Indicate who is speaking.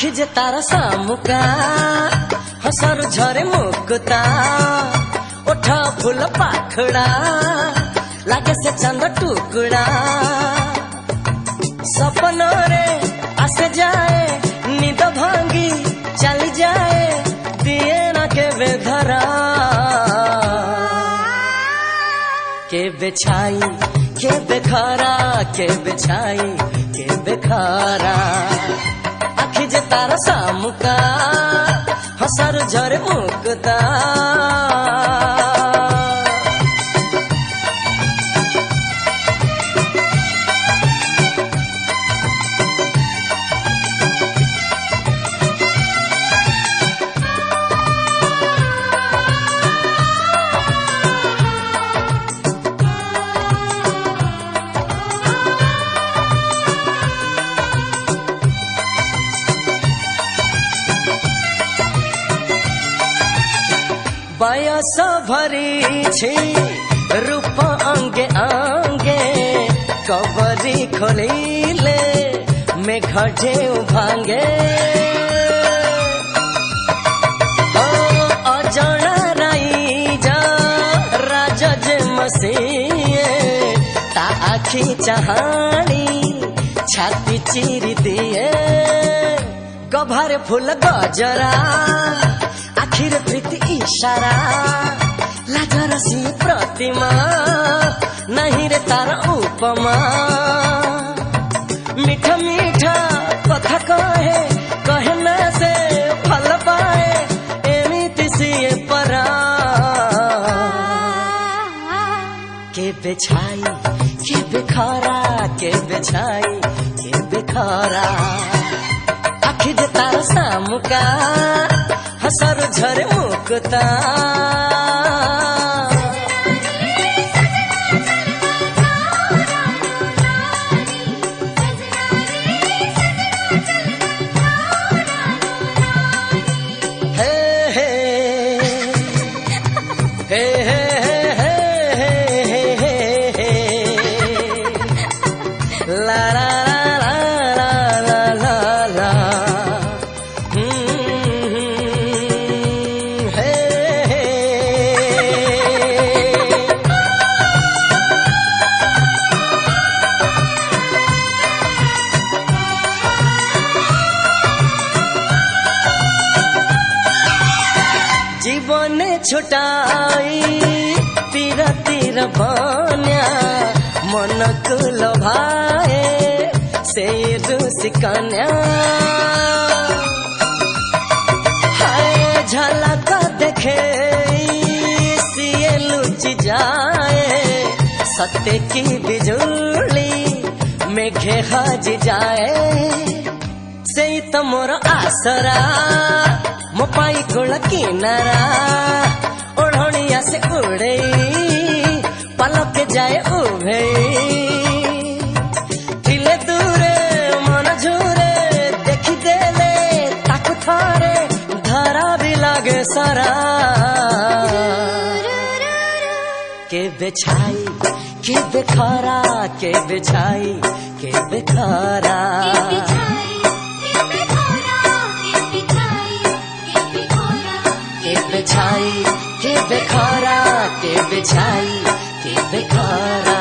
Speaker 1: आखि जे तारा सामुका हसर झरे मुकुता ओठा फूल पाखड़ा लागे से चंद टुकड़ा सपन रे आसे जाए नींद भांगी चली जाए दिए ना के बेधरा के बेछाई के बेखारा के बेछाई के बेखारा आखि जे तारा सामुका हसर झरे मुकुता बयस भरी छी रूप अंगे अंगे कबरी खोलिले मेघ ढेउ भांगे अजଣା राई जा राजा जे मसीए ता आखि चाहानी छाती चिरी दिए गभारे फूल गजरा आखिर प्रीति इशारा लाजरसी प्रतिमा नहीं रे तारा उपमा मीठा मीठा कथा कहे कहना से फल पाए एमिति सिए परा के बेछाई के बेखारा के बेछाई के बेखारा आखि जे तारा सामुका हसर झरे मुकुता हे हे हे हे हे ला ला जीवन छुटाई तीर तीर बन्या मन को लोभाए से रूसी कन्या हाय झलक देखे सिए लुचि जाए सत्य की बिजुली मेघे हज जाए से तो मोर आसरा मोपाई कोल किनारा ओढ़निया से उड़े पलक जाए उभे थिले दूरे मन झूरे देखी देले ताकु थारे धरा भी लागे सारा के बेछाई के बेखारा के बेछाई के बेखारा के बेछाई के बेखारा के बेछाई के बेखारा।